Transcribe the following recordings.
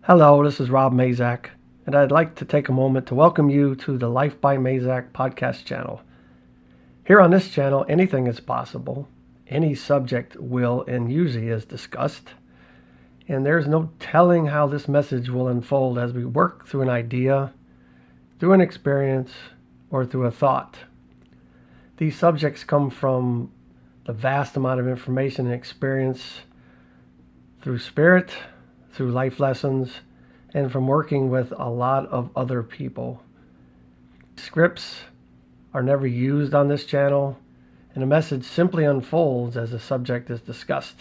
Hello, this is Rob Mazak, and I'd like to take a moment to welcome you to the Life by Mazak podcast channel. Here on this channel, anything is possible. Any subject will and usually is discussed, and there's no telling how this message will unfold as we work through an idea, through an experience, or through a thought. These subjects come from the vast amount of information and experience through spirit, through life lessons, and from working with a lot of other people. Scripts are never used on this channel, and the message simply unfolds as the subject is discussed.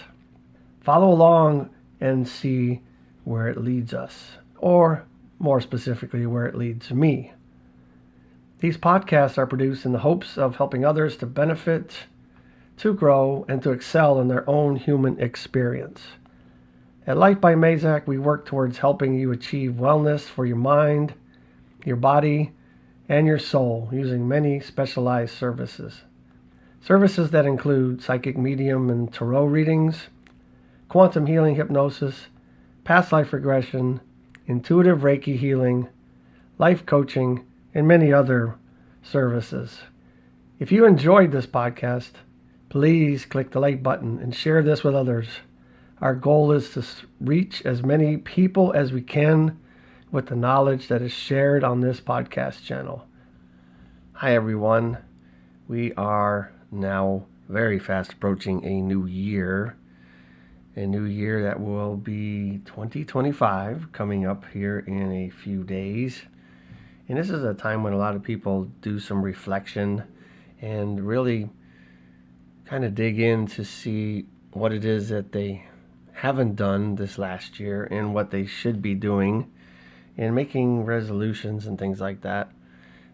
Follow along and see where it leads us, or more specifically, where it leads me. These podcasts are produced in the hopes of helping others to benefit, to grow, and to excel in their own human experience. At Life by Mazak, we work towards helping you achieve wellness for your mind, your body, and your soul using many specialized services. Services that include psychic medium and tarot readings, quantum healing hypnosis, past life regression, intuitive Reiki healing, life coaching, and many other services. If you enjoyed this podcast, please click the like button and share this with others. Our goal is to reach as many people as we can with the knowledge that is shared on this podcast channel. Hi everyone. We are now very fast approaching a new year. A new year that will be 2025 coming up here in a few days. And this is a time when a lot of people do some reflection and really kind of dig in to see what it is that they haven't done this last year and what they should be doing, and making resolutions and things like that.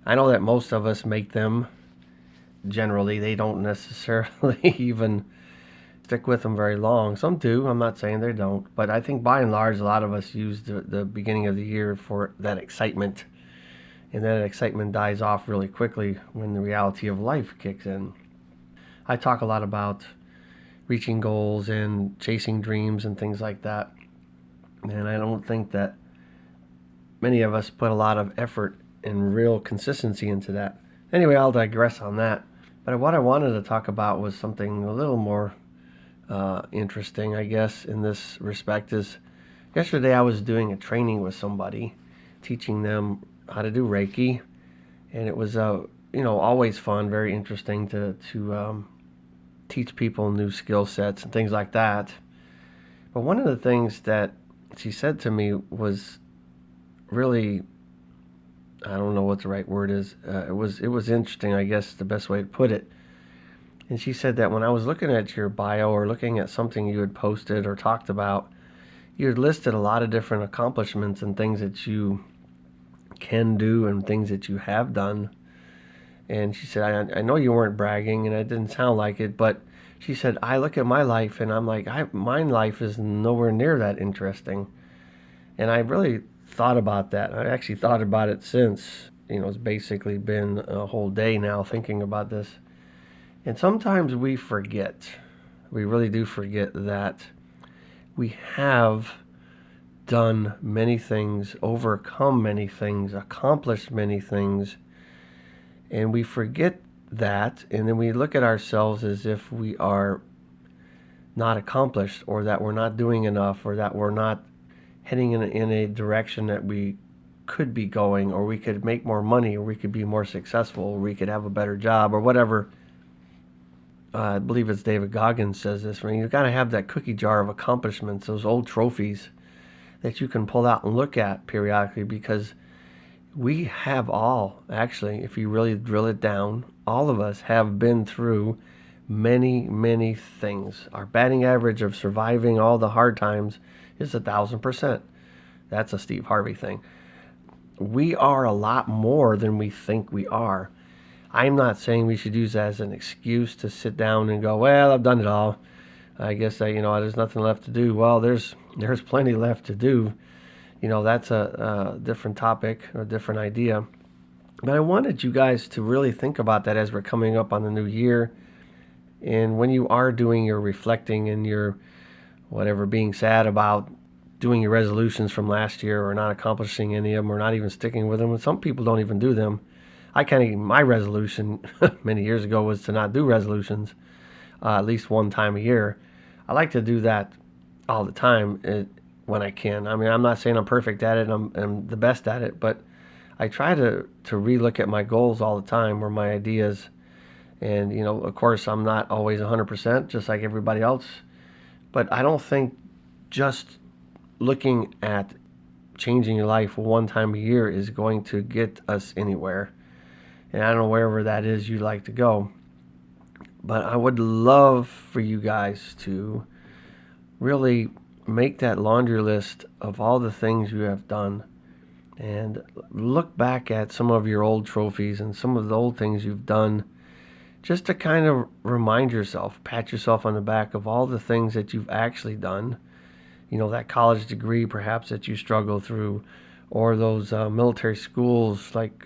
I know that most of us make them. Generally, they don't necessarily even stick with them very long. Some do. I'm not saying they don't. But I think by and large, a lot of us use the beginning of the year for that excitement. And that excitement dies off really quickly when the reality of life kicks in. I talk a lot about reaching goals and chasing dreams and things like that. And I don't think that many of us put a lot of effort and real consistency into that. Anyway, I'll digress on that. But what I wanted to talk about was something a little more interesting, I guess, in this respect. Is yesterday I was doing a training with somebody, teaching them how to do Reiki. And it was, always fun, very interesting to teach people new skill sets and things like that. But one of the things that she said to me was really, I don't know what the right word is. It was interesting, I guess, the best way to put it. And she said that when I was looking at your bio or looking at something you had posted or talked about, you had listed a lot of different accomplishments and things that you can do and things that you have done. And she said, I know you weren't bragging, and it didn't sound like it, but she said, I look at my life, and I'm like, my life is nowhere near that interesting. And I really thought about that. I actually thought about it since. It's basically been a whole day now thinking about this. And sometimes we forget. We really do forget that we have done many things, overcome many things, accomplished many things. And we forget that, and then we look at ourselves as if we are not accomplished, or that we're not doing enough, or that we're not heading in a direction that we could be going, or we could make more money, or we could be more successful, or we could have a better job, or whatever. I believe it's David Goggins says this. You've got to have that cookie jar of accomplishments, those old trophies that you can pull out and look at periodically, because we have all, actually, if you really drill it down, all of us have been through many, many things. Our batting average of surviving all the hard times is 1,000%. That's a Steve Harvey thing. We are a lot more than we think we are. I'm not saying we should use that as an excuse to sit down and go, well, I've done it all. I guess there's nothing left to do. Well, there's plenty left to do. That's a different topic or a different idea. But I wanted you guys to really think about that as we're coming up on the new year. And when you are doing your reflecting and your whatever, being sad about doing your resolutions from last year or not accomplishing any of them or not even sticking with them. And some people don't even do them. My resolution many years ago was to not do resolutions at least one time a year. I like to do that all the time when I can. I mean, I'm not saying I'm perfect at it and I'm the best at it, but I try to relook at my goals all the time or my ideas. And, of course, I'm not always 100%, just like everybody else. But I don't think just looking at changing your life one time a year is going to get us anywhere. And I don't know wherever that is you'd like to go. But I would love for you guys to really make that laundry list of all the things you have done and look back at some of your old trophies and some of the old things you've done, just to kind of remind yourself, pat yourself on the back of all the things that you've actually done. That college degree perhaps that you struggle through, or those military schools, like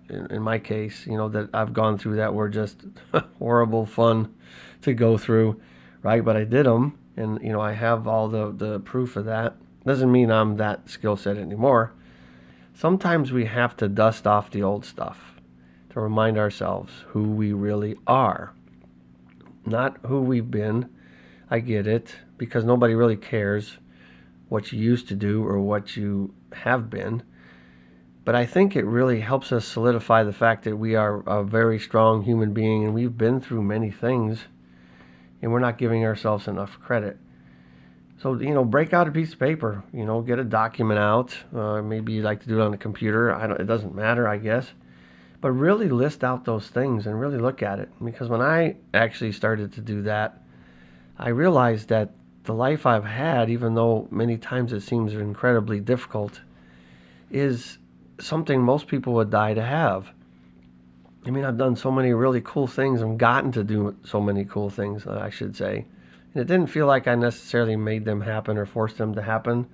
in my case, that I've gone through that were just horrible fun to go through, right? But I did them, and I have all the proof of that. Doesn't mean I'm that skill set anymore. Sometimes we have to dust off the old stuff to remind ourselves who we really are, not who we've been. I get it, because nobody really cares what you used to do or what you have been. But I think it really helps us solidify the fact that we are a very strong human being and we've been through many things, and we're not giving ourselves enough credit. So, break out a piece of paper, get a document out. Maybe you like to do it on the computer. It doesn't matter, I guess. But really list out those things and really look at it. Because when I actually started to do that, I realized that the life I've had, even though many times it seems incredibly difficult, is something most people would die to have. I mean, I've done so many really cool things and gotten to do so many cool things, I should say. And it didn't feel like I necessarily made them happen or forced them to happen.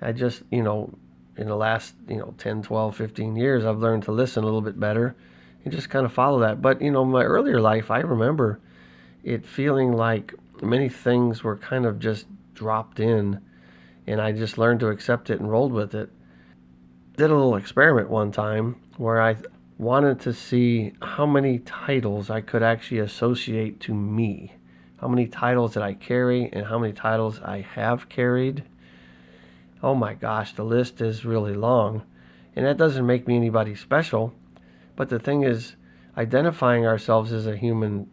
I just, in the last, 10, 12, 15 years, I've learned to listen a little bit better and just kind of follow that. But, my earlier life, I remember it feeling like many things were kind of just dropped in, and I just learned to accept it and rolled with it. Did a little experiment one time where I wanted to see how many titles I could actually associate to me. How many titles that I carry and how many titles I have carried. Oh my gosh, the list is really long. And that doesn't make me anybody special. But the thing is, identifying ourselves as a human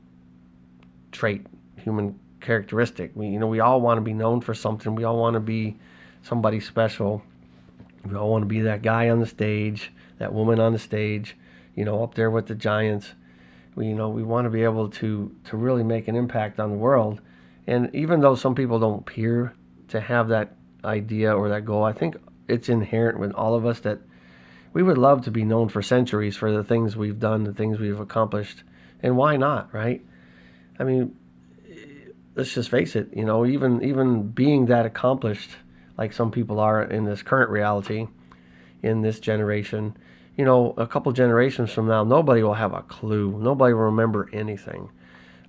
trait, human characteristic. We all want to be known for something. We all want to be somebody special. We all want to be that guy on the stage, that woman on the stage, up there with the giants. We want to be able to really make an impact on the world. And even though some people don't appear to have that idea or that goal, I think it's inherent with all of us that we would love to be known for centuries for the things we've done, the things we've accomplished. And why not, right? I mean, let's just face it, even being that accomplished, like some people are in this current reality, in this generation, a couple generations from now, nobody will have a clue. Nobody will remember anything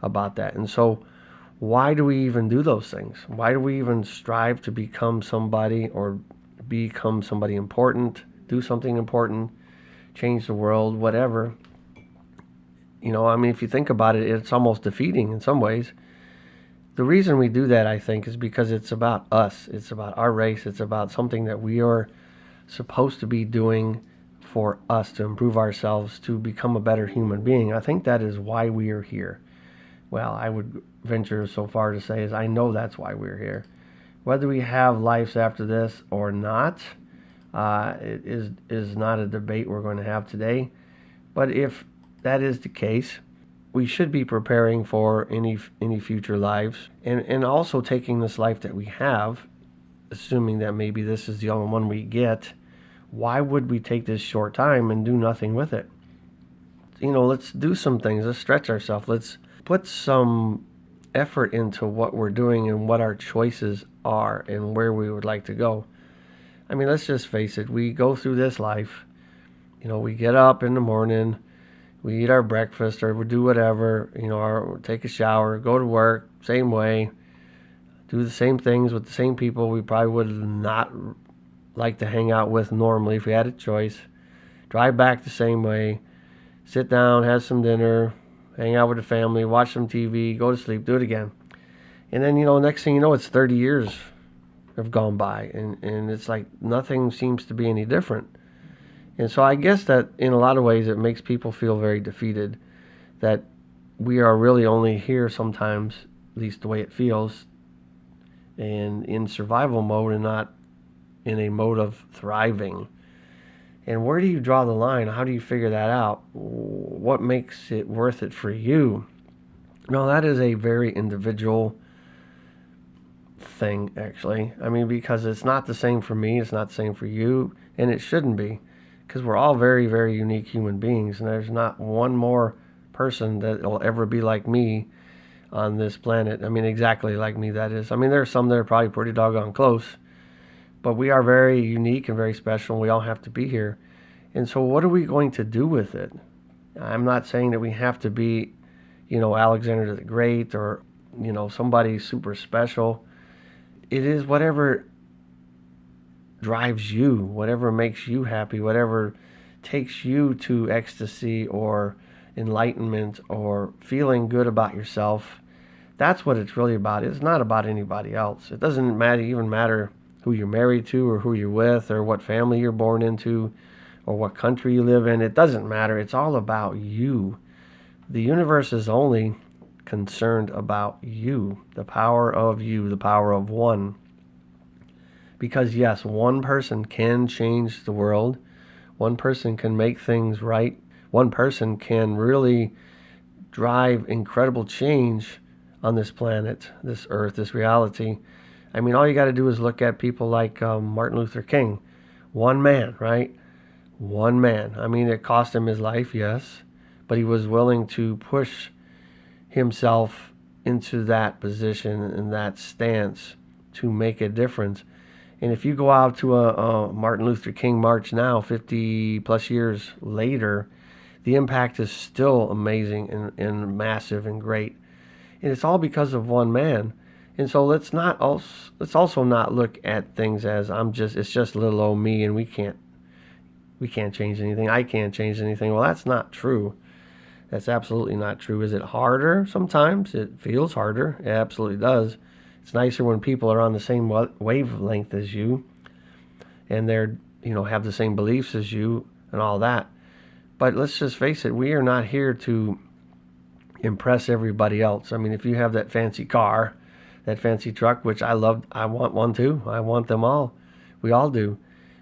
about that. And so why do we even do those things? Why do we even strive to become somebody or become somebody important, do something important, change the world, whatever? If you think about it, it's almost defeating in some ways. The reason we do that, I think, is because it's about us. It's about our race. It's about something that we are supposed to be doing for us to improve ourselves, to become a better human being. I think that is why we are here. Well, I would venture so far to say is I know that's why we're here. Whether we have lives after this or not, it is not a debate we're going to have today. But if that is the case, we should be preparing for any future lives, and also taking this life that we have, assuming that maybe this is the only one we get. Why would we take this short time and do nothing with it? Let's do some things. Let's stretch ourselves. Let's put some effort into what we're doing and what our choices are and where we would like to go. I mean, let's just face it. We go through this life. We get up in the morning, we eat our breakfast, or we do whatever, or take a shower, go to work, same way, do the same things with the same people we probably would not like to hang out with normally if we had a choice, drive back the same way, sit down, have some dinner, hang out with the family, watch some TV, go to sleep, do it again. And then, next thing you know, it's 30 years have gone by, and it's like nothing seems to be any different. And so I guess that in a lot of ways it makes people feel very defeated, that we are really only here sometimes, at least the way it feels, and in survival mode and not in a mode of thriving. And where do you draw the line? How do you figure that out? What makes it worth it for you? No, that is a very individual thing, actually. I mean, because it's not the same for me, it's not the same for you, and it shouldn't be, because we're all very, very unique human beings, and there's not one more person that will ever be like me on this planet. I mean, exactly like me, that is. I mean, there's some that are probably pretty doggone close, but we are very unique and very special, and we all have to be here. And so what are we going to do with it? I'm not saying that we have to be, Alexander the Great or, somebody super special. It is whatever drives you, whatever makes you happy, whatever takes you to ecstasy or enlightenment or feeling good about yourself. That's what it's really about. It's not about anybody else. It doesn't even matter who you're married to or who you're with or what family you're born into or what country you live in. It doesn't matter. It's all about you. The universe is only concerned about you, the power of you, the power of one. Because yes, one person can change the world. One person can make things right. One person can really drive incredible change on this planet, this earth, this reality. I mean, all you got to do is look at people like Martin Luther King. One man, right? One man. I mean, it cost him his life, yes, but he was willing to push himself into that position and that stance to make a difference. And if you go out to a Martin Luther King march now, 50 plus years later, the impact is still amazing and massive and great. And it's all because of one man. And so let's also not look at things as it's just little old me and we can't change anything. I can't change anything. Well, that's not true. That's absolutely not true. Is it harder? Sometimes it feels harder. It absolutely does. It's nicer when people are on the same wavelength as you and they're, have the same beliefs as you and all that. But let's just face it, we are not here to impress everybody else. I mean, if you have that fancy car, that fancy truck, which I love, I want one too. I want them all. We all do.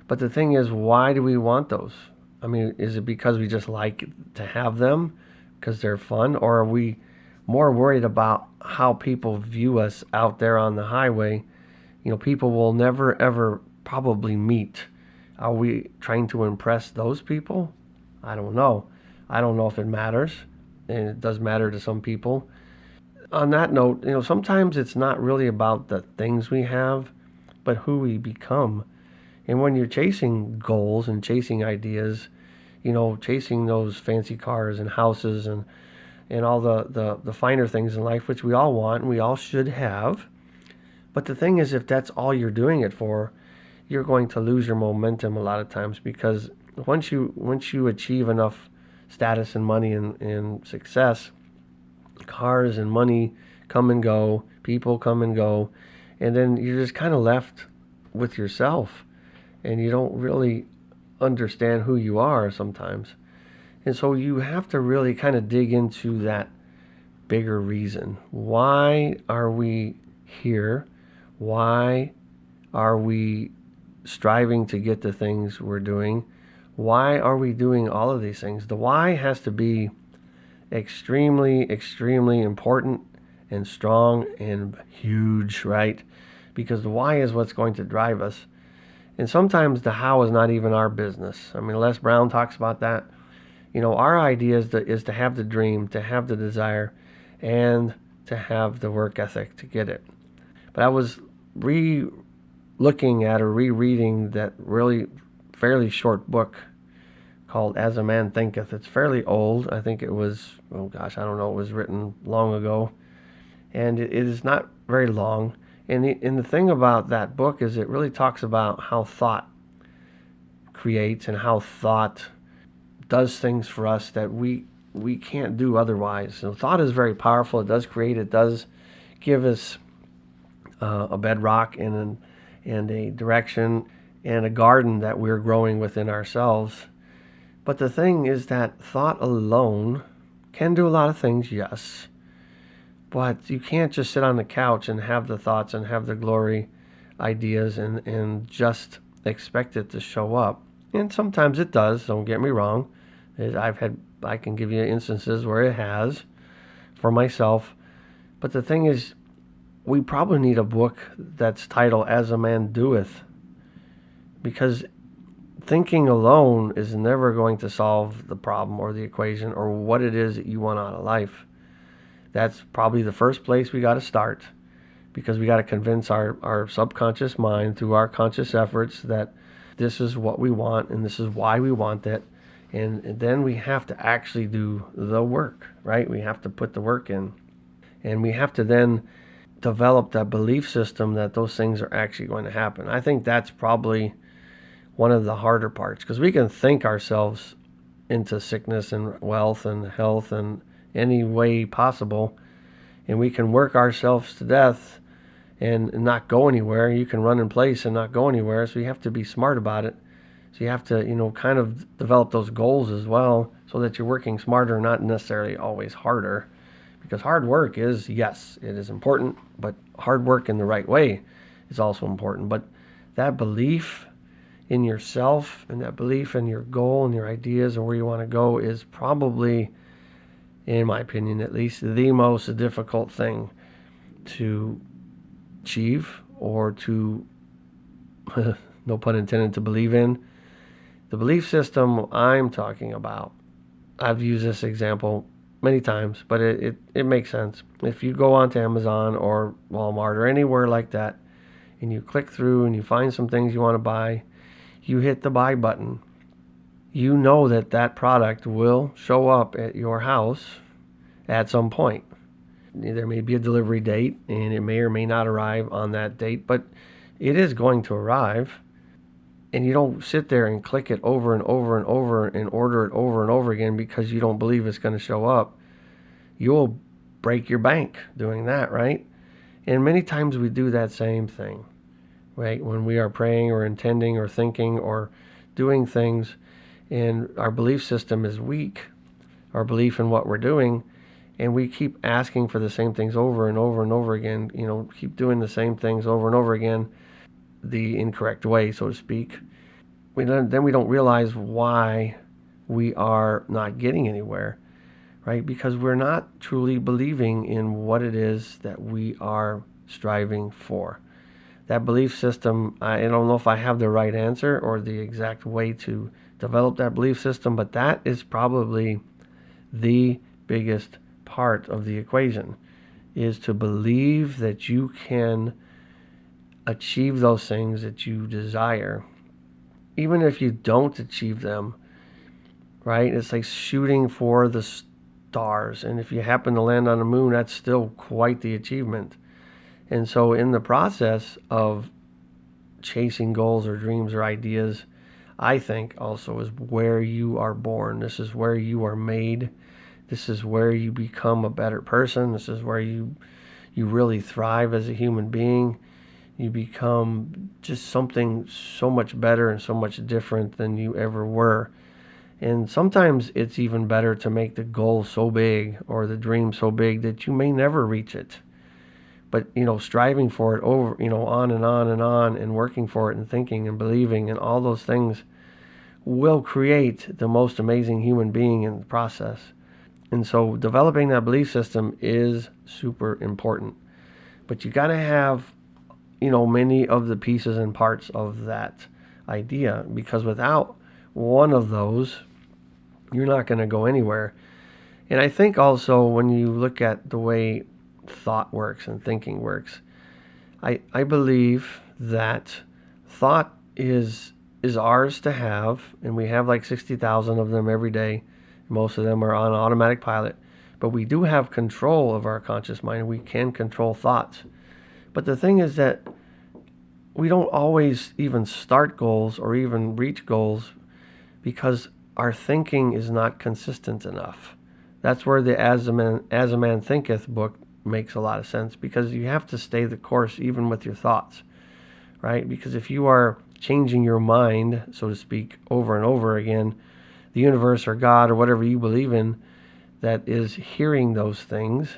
But the thing is, why do we want those? I mean, is it because we just like to have them because they're fun? Or are we more worried about how people view us out there on the highway? People will never, ever probably meet. Are we trying to impress those people? I don't know. I don't know if it matters. And it does matter to some people. On that note, sometimes it's not really about the things we have, but who we become. And when you're chasing goals and chasing ideas, chasing those fancy cars and houses and all the finer things in life, which we all want and we all should have. But the thing is, if that's all you're doing it for, you're going to lose your momentum a lot of times, because once you achieve enough status and money and success, cars and money come and go, people come and go, and then you're just kind of left with yourself, and you don't really understand who you are sometimes. And so you have to really kind of dig into that bigger reason. Why are we here? Why are we striving to get the things we're doing? Why are we doing all of these things? The why has to be extremely, extremely important and strong and huge, right? Because the why is what's going to drive us. And sometimes the how is not even our business. I mean, Les Brown talks about that. Our idea is to have the dream, to have the desire, and to have the work ethic to get it. But I was looking at or rereading that really fairly short book called As a Man Thinketh. It's fairly old. I think it was, it was written long ago. And it is not very long. And the thing about that book is it really talks about how thought creates and how thought does things for us that we can't do otherwise. So thought is very powerful. It does create. It does give us a bedrock and a direction and a garden that we're growing within ourselves. But the thing is that thought alone can do a lot of things, yes. But you can't just sit on the couch and have the thoughts and have the glory ideas and just expect it to show up. And sometimes it does, don't get me wrong. I can give you instances where it has for myself. But the thing is, we probably need a book that's titled As a Man Doeth. Because thinking alone is never going to solve the problem or the equation or what it is that you want out of life. That's probably the first place we got to start, because we got to convince our subconscious mind through our conscious efforts that this is what we want and this is why we want it. And then we have to actually do the work, right? We have to put the work in. And we have to then develop that belief system that those things are actually going to happen. I think that's probably one of the harder parts, because we can think ourselves into sickness and wealth and health and any way possible, and we can work ourselves to death and not go anywhere. You can run in place and not go anywhere, so you have to be smart about it. So you have to, kind of develop those goals as well, so that you're working smarter, not necessarily always harder. Because hard work is, yes, it is important, but hard work in the right way is also important. But that belief in yourself and that belief in your goal and your ideas and where you want to go is probably, in my opinion at least, the most difficult thing to achieve or to, no pun intended, to believe in. The belief system I'm talking about, I've used this example many times, but it makes sense. If you go onto Amazon or Walmart or anywhere like that, and you click through and you find some things you want to buy, you hit the buy button. You know that product will show up at your house at some point. There may be a delivery date, and it may or may not arrive on that date, but it is going to arrive. And you don't sit there and click it over and over and over and order it over and over again because you don't believe it's going to show up. You'll break your bank doing that, right? And many times we do that same thing, right? When we are praying or intending or thinking or doing things and our belief system is weak, our belief in what we're doing, and we keep asking for the same things over and over and over again, keep doing the same things over and over again, the incorrect way, so to speak, then we don't realize why we are not getting anywhere, right? Because we're not truly believing in what it is that we are striving for. That belief system, I don't know if I have the right answer or the exact way to develop that belief system, but that is probably the biggest part of the equation, is to believe that you can achieve those things that you desire, even if you don't achieve them, right? It's like shooting for the stars, and if you happen to land on the moon, that's still quite the achievement. And so in the process of chasing goals or dreams or ideas, I think also is where you are born. This is where you are made. This is where you become a better person. This is where you really thrive as a human being. You become just something so much better and so much different than you ever were. And sometimes it's even better to make the goal so big or the dream so big that you may never reach it. But, striving for it over, on and on and on, and working for it and thinking and believing and all those things will create the most amazing human being in the process. And so developing that belief system is super important. But you got to have many of the pieces and parts of that idea, because without one of those, you're not going to go anywhere. And I think also when you look at the way thought works and thinking works, I believe that thought is ours to have, and we have like 60,000 of them every day. Most of them are on automatic pilot, but we do have control of our conscious mind. We can control thoughts. But the thing is that we don't always even start goals or even reach goals because our thinking is not consistent enough. That's where the As a Man Thinketh book makes a lot of sense, because you have to stay the course even with your thoughts, right? Because if you are changing your mind, so to speak, over and over again, the universe or God or whatever you believe in that is hearing those things,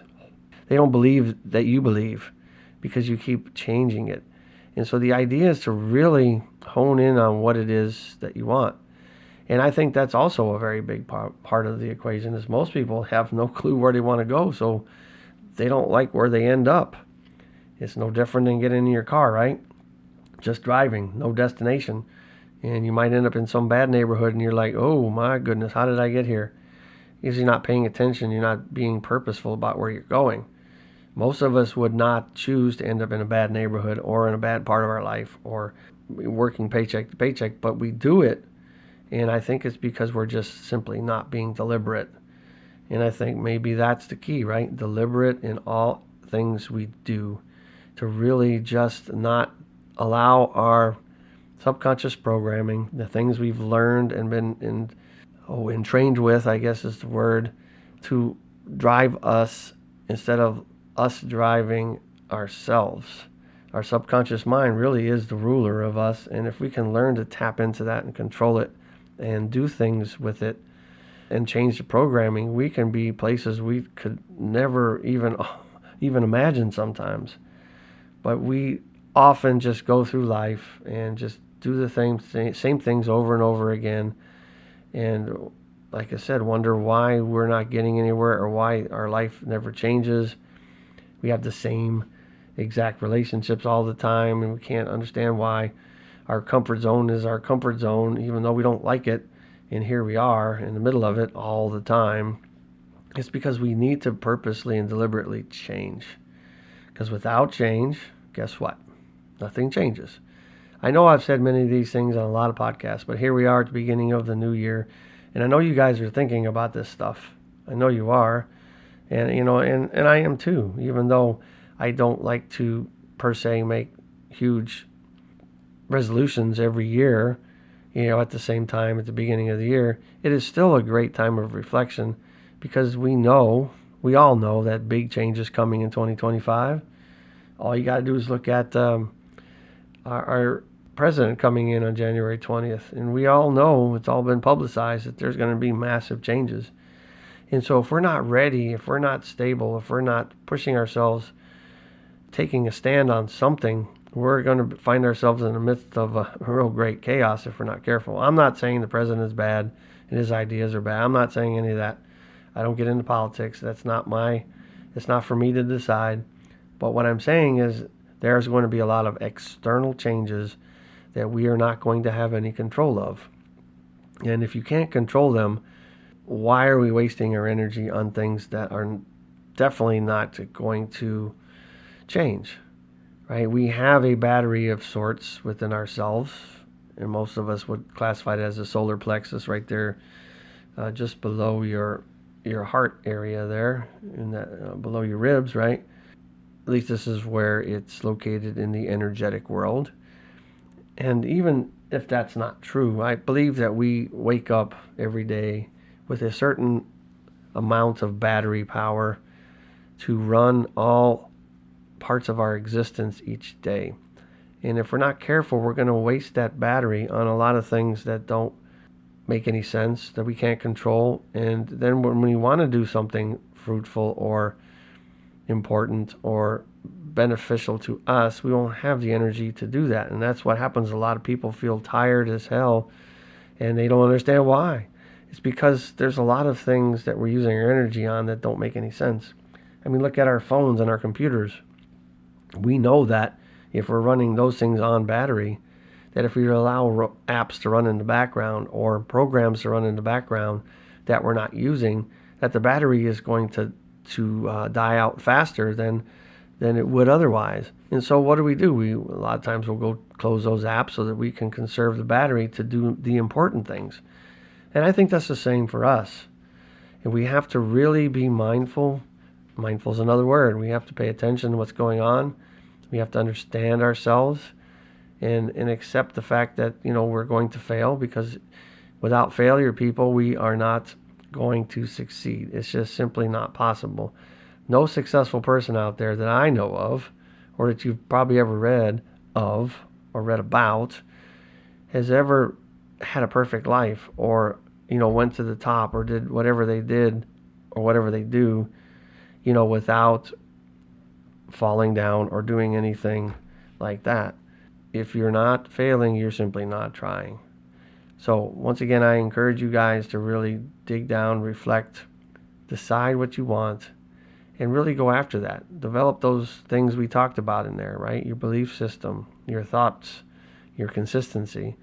they don't believe that you believe because you keep changing it. And so the idea is to really hone in on what it is that you want. And I think that's also a very big part of the equation, is most people have no clue where they want to go, so they don't like where they end up. It's no different than getting in your car, right? Just driving, no destination. And you might end up in some bad neighborhood and you're like, oh my goodness, how did I get here? Because you're not paying attention, you're not being purposeful about where you're going. Most of us would not choose to end up in a bad neighborhood or in a bad part of our life or working paycheck to paycheck, but we do it. And I think it's because we're just simply not being deliberate. And I think maybe that's the key, right? Deliberate in all things we do, to really just not allow our subconscious programming, the things we've learned and been entrained with, I guess is the word, to drive us instead of us driving ourselves. Our subconscious mind really is the ruler of us, and if we can learn to tap into that and control it and do things with it and change the programming, we can be places we could never even imagine sometimes. But we often just go through life and just do the same things over and over again, and like I said, wonder why we're not getting anywhere or why our life never changes. We have the same exact relationships all the time, and we can't understand why our comfort zone is our comfort zone, even though we don't like it. And here we are in the middle of it all the time. It's because we need to purposely and deliberately change. Because without change, guess what? Nothing changes. I know I've said many of these things on a lot of podcasts, but here we are at the beginning of the new year. And I know you guys are thinking about this stuff. I know you are. And and I am too, even though I don't like to per se make huge resolutions every year, at the same time at the beginning of the year. It is still a great time of reflection, because we all know that big change is coming in 2025. All you got to do is look at our president coming in on January 20th, and we all know, it's all been publicized, that there's going to be massive changes. And so if we're not ready, if we're not stable, if we're not pushing ourselves, taking a stand on something, we're going to find ourselves in the midst of a real great chaos if we're not careful. I'm not saying the president is bad and his ideas are bad. I'm not saying any of that. I don't get into politics. It's not for me to decide. But what I'm saying is there's going to be a lot of external changes that we are not going to have any control of. And if you can't control them, why are we wasting our energy on things that are definitely not going to change, right? We have a battery of sorts within ourselves, and most of us would classify it as a solar plexus right there, just below your heart area there, in that below your ribs, right? At least this is where it's located in the energetic world. And even if that's not true, I believe that we wake up every day with a certain amount of battery power to run all parts of our existence each day. And if we're not careful, we're going to waste that battery on a lot of things that don't make any sense, that we can't control. And then when we want to do something fruitful or important or beneficial to us, we won't have the energy to do that. And that's what happens. A lot of people feel tired as hell, and they don't understand why. It's because there's a lot of things that we're using our energy on that don't make any sense. I mean, look at our phones and our computers. We know that if we're running those things on battery, that if we allow apps to run in the background or programs to run in the background that we're not using, that the battery is going to die out faster than it would otherwise. And so what do? A lot of times we'll go close those apps so that we can conserve the battery to do the important things. And I think that's the same for us. And we have to really be mindful. Mindful is another word. We have to pay attention to what's going on. We have to understand ourselves and accept the fact that, we're going to fail, because without failure, people, we are not going to succeed. It's just simply not possible. No successful person out there that I know of, or that you've probably ever read of or read about, has ever had a perfect life, or went to the top, or did whatever they did or whatever they do, without falling down or doing anything like that. If you're not failing, you're simply not trying. So once again, I encourage you guys to really dig down, reflect, decide what you want, and really go after that. Develop those things we talked about in there, right? Your belief system, your thoughts, your consistency.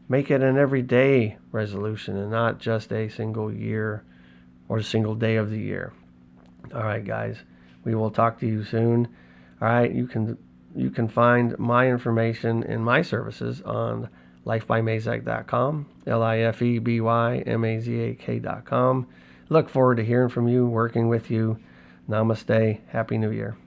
Make it an everyday resolution and not just a single year or a single day of the year. All right, guys, we will talk to you soon. All right, you can find my information and my services on lifebymazak.com, lifebymazak.com. Look forward to hearing from you, working with you. Namaste. Happy New Year.